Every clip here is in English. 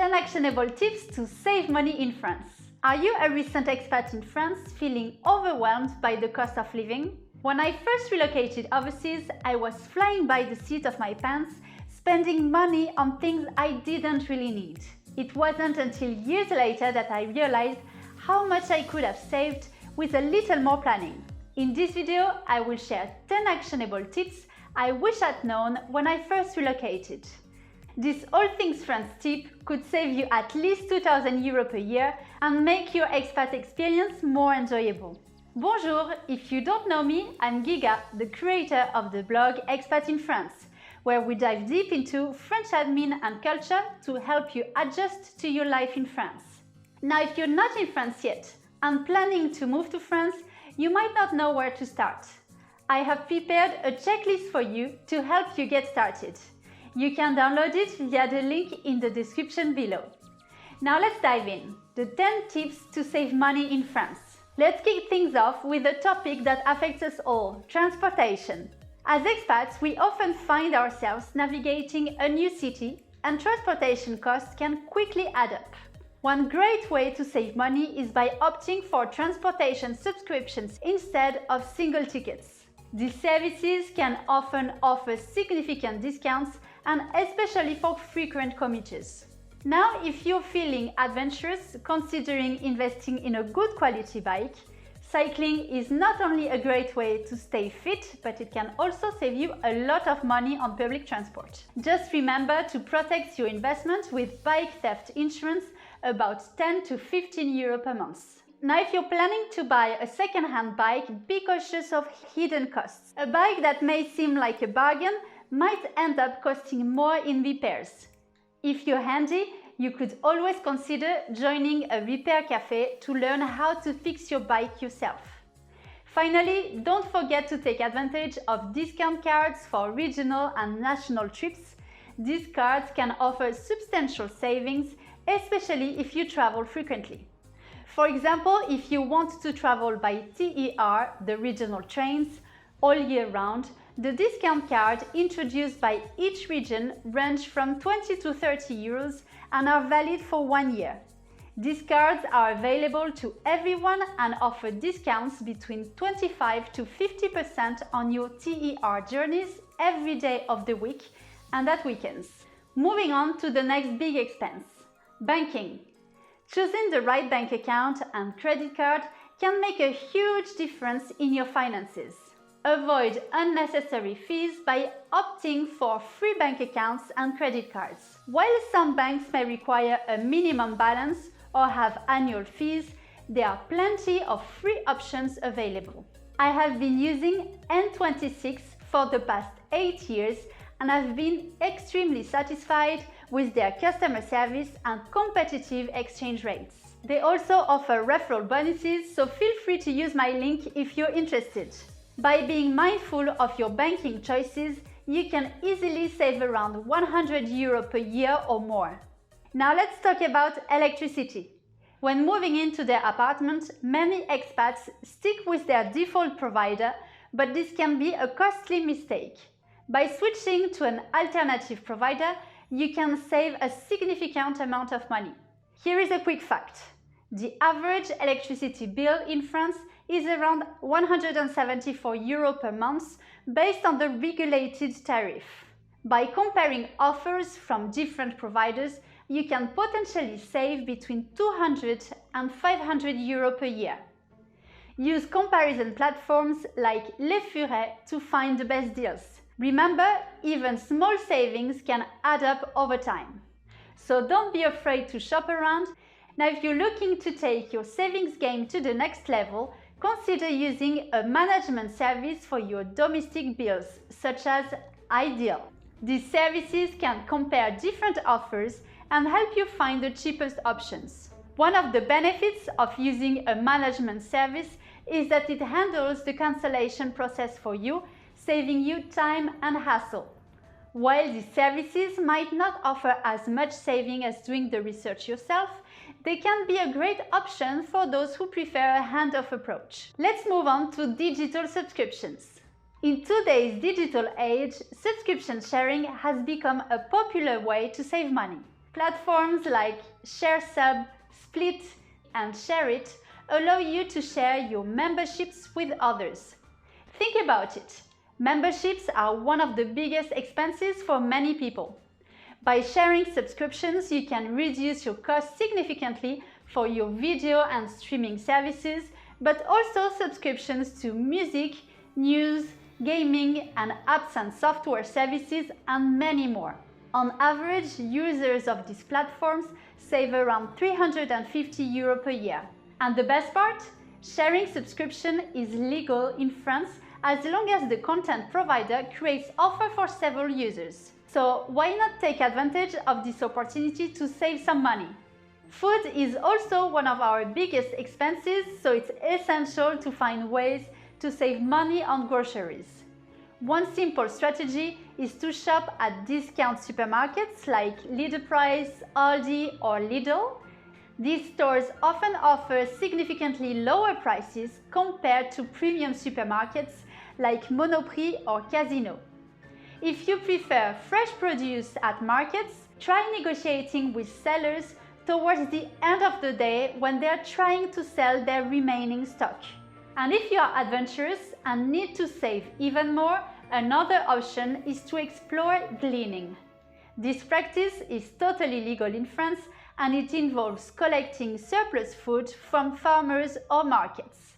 10 actionable tips to save money in France. Are you a recent expat in France feeling overwhelmed by the cost of living? When I first relocated overseas, I was flying by the seat of my pants, spending money on things I didn't really need. It wasn't until years later that I realized how much I could have saved with a little more planning. In this video, I will share 10 actionable tips I wish I'd known when I first relocated. This All Things France tip could save you at least 2,000 euros per year and make your expat experience more enjoyable. Bonjour, if you don't know me, I'm Giga, the creator of the blog Expat in France, where we dive deep into French admin and culture to help you adjust to your life in France. Now, if you're not in France yet and planning to move to France, you might not know where to start. I have prepared a checklist for you to help you get started. You can download it via the link in the description below. Now let's dive in. The 10 tips to save money in France. Let's kick things off with a topic that affects us all, transportation. As expats, we often find ourselves navigating a new city, and transportation costs can quickly add up. One great way to save money is by opting for transportation subscriptions instead of single tickets. These services can often offer significant discounts, and especially for frequent commuters. Now, if you're feeling adventurous, considering investing in a good quality bike, cycling is not only a great way to stay fit, but it can also save you a lot of money on public transport. Just remember to protect your investment with bike theft insurance, about 10 to 15 euros per month. Now, if you're planning to buy a second-hand bike, be cautious of hidden costs. A bike that may seem like a bargain might end up costing more in repairs. If you're handy, you could always consider joining a repair cafe to learn how to fix your bike yourself. Finally, don't forget to take advantage of discount cards for regional and national trips. These cards can offer substantial savings, especially if you travel frequently. For example, if you want to travel by TER, the regional trains, all year round, the discount card introduced by each region range from 20 to 30 euros and are valid for 1 year. These cards are available to everyone and offer discounts between 25 to 50% on your TER journeys every day of the week and at weekends. Moving on to the next big expense, banking. Choosing the right bank account and credit card can make a huge difference in your finances. Avoid unnecessary fees by opting for free bank accounts and credit cards. While some banks may require a minimum balance or have annual fees, there are plenty of free options available. I have been using N26 for the past 8 years and I've been extremely satisfied with their customer service and competitive exchange rates. They also offer referral bonuses, so feel free to use my link if you're interested. By being mindful of your banking choices, you can easily save around 100 euros per year or more. Now let's talk about electricity. When moving into their apartment, many expats stick with their default provider, but this can be a costly mistake. By switching to an alternative provider, you can save a significant amount of money. Here is a quick fact. The average electricity bill in France is around 174 euros per month based on the regulated tariff. By comparing offers from different providers, you can potentially save between 200 and 500 euros per year. Use comparison platforms like Les Furets to find the best deals. Remember, even small savings can add up over time. So don't be afraid to shop around. Now, if you're looking to take your savings game to the next level, consider using a management service for your domestic bills, such as Ideal. These services can compare different offers and help you find the cheapest options. One of the benefits of using a management service is that it handles the cancellation process for you, saving you time and hassle. While these services might not offer as much saving as doing the research yourself, they can be a great option for those who prefer a hands-off approach. Let's move on to digital subscriptions. In today's digital age, subscription sharing has become a popular way to save money. Platforms like ShareSub, Split, and ShareIt allow you to share your memberships with others. Think about it. Memberships are one of the biggest expenses for many people. By sharing subscriptions, you can reduce your costs significantly for your video and streaming services, but also subscriptions to music, news, gaming, and apps and software services, and many more. On average, users of these platforms save around 350 € per year. And the best part? Sharing subscription is legal in France as long as the content provider creates offer for several users. So why not take advantage of this opportunity to save some money? Food is also one of our biggest expenses, so it's essential to find ways to save money on groceries. One simple strategy is to shop at discount supermarkets like Lidl Price, Aldi, or Lidl. These stores often offer significantly lower prices compared to premium supermarkets like Monoprix or Casino. If you prefer fresh produce at markets, try negotiating with sellers towards the end of the day when they are trying to sell their remaining stock. And if you are adventurous and need to save even more, another option is to explore gleaning. This practice is totally legal in France and it involves collecting surplus food from farmers or markets.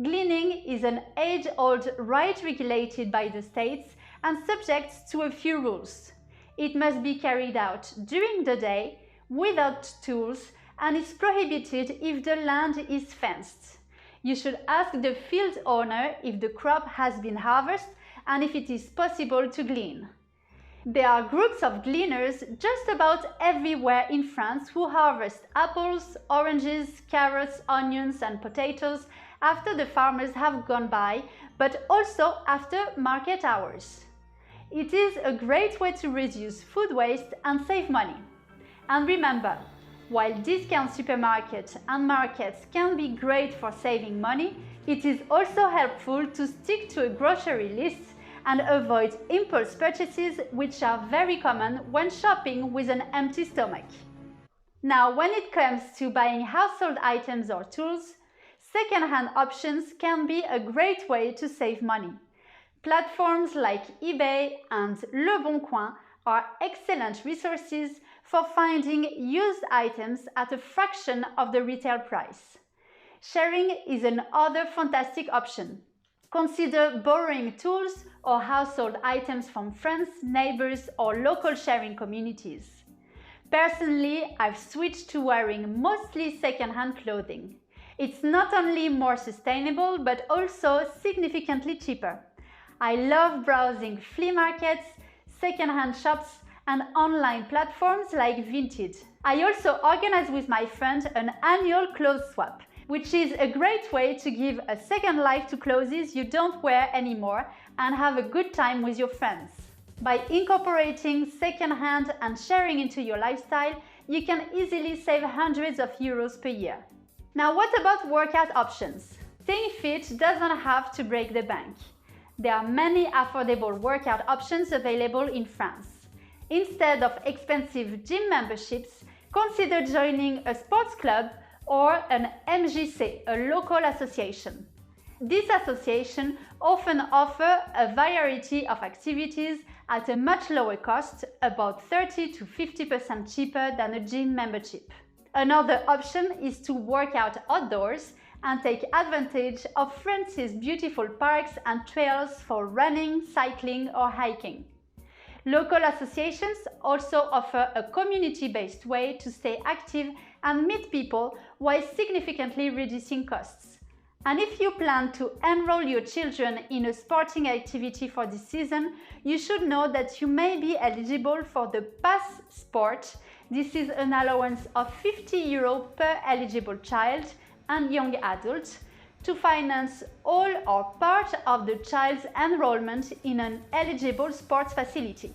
Gleaning is an age-old right regulated by the states and subject to a few rules. It must be carried out during the day, without tools, and is prohibited if the land is fenced. You should ask the field owner if the crop has been harvested and if it is possible to glean. There are groups of gleaners just about everywhere in France who harvest apples, oranges, carrots, onions, and potatoes after the farmers have gone by, but also after market hours. It is a great way to reduce food waste and save money. And remember, while discount supermarkets and markets can be great for saving money, it is also helpful to stick to a grocery list and avoid impulse purchases, which are very common when shopping with an empty stomach. Now, when it comes to buying household items or tools, second-hand options can be a great way to save money. Platforms like eBay and Le Bon Coin are excellent resources for finding used items at a fraction of the retail price. Sharing is another fantastic option. Consider borrowing tools or household items from friends, neighbors, or local sharing communities. Personally, I've switched to wearing mostly second-hand clothing. It's not only more sustainable, but also significantly cheaper. I love browsing flea markets, second-hand shops, and online platforms like Vinted. I also organize with my friend an annual clothes swap, which is a great way to give a second life to clothes you don't wear anymore and have a good time with your friends. By incorporating second-hand and sharing into your lifestyle, you can easily save hundreds of euros per year. Now, what about workout options? Staying fit doesn't have to break the bank. There are many affordable workout options available in France. Instead of expensive gym memberships, consider joining a sports club or an MJC, a local association. These associations often offer a variety of activities at a much lower cost, about 30 to 50% cheaper than a gym membership. Another option is to work out outdoors and take advantage of France's beautiful parks and trails for running, cycling, or hiking. Local associations also offer a community-based way to stay active and meet people while significantly reducing costs. And if you plan to enroll your children in a sporting activity for this season, you should know that you may be eligible for the Pass Sport. This is an allowance of 50 € per eligible child and young adult to finance all or part of the child's enrollment in an eligible sports facility.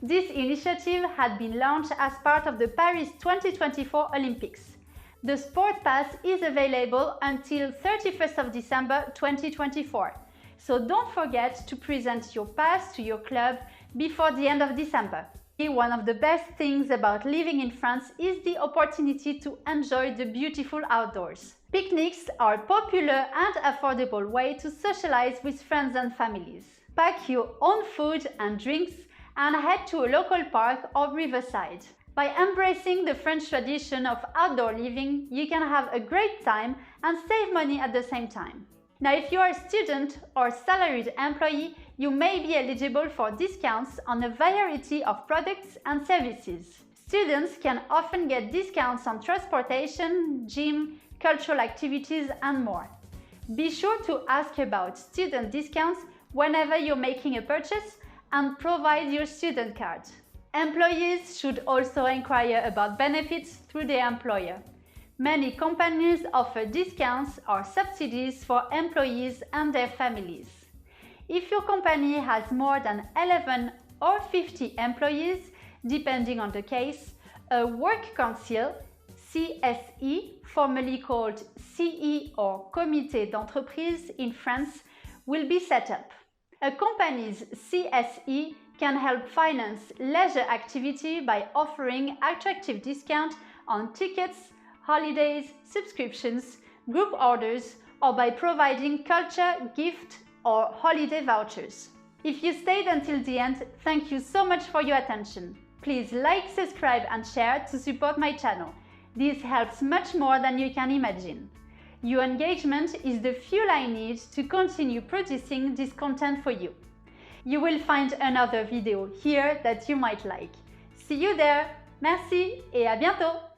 This initiative had been launched as part of the Paris 2024 Olympics. The Sport Pass is available until 31st of December 2024, so don't forget to present your pass to your club before the end of December. One of the best things about living in France is the opportunity to enjoy the beautiful outdoors. Picnics are a popular and affordable way to socialize with friends and families. Pack your own food and drinks and head to a local park or riverside. By embracing the French tradition of outdoor living, you can have a great time and save money at the same time. Now, if you are a student or salaried employee, you may be eligible for discounts on a variety of products and services. Students can often get discounts on transportation, gym, cultural activities, and more. Be sure to ask about student discounts whenever you're making a purchase and provide your student card. Employees should also inquire about benefits through their employer. Many companies offer discounts or subsidies for employees and their families. If your company has more than 11 or 50 employees, depending on the case, a work council, CSE, formerly called CE or Comité d'entreprise in France, will be set up. A company's CSE can help finance leisure activity by offering attractive discounts on tickets, holidays, subscriptions, group orders, or by providing culture, gift, or holiday vouchers. If you stayed until the end, thank you so much for your attention. Please like, subscribe, and share to support my channel. This helps much more than you can imagine. Your engagement is the fuel I need to continue producing this content for you. You will find another video here that you might like. See you there! Merci et à bientôt!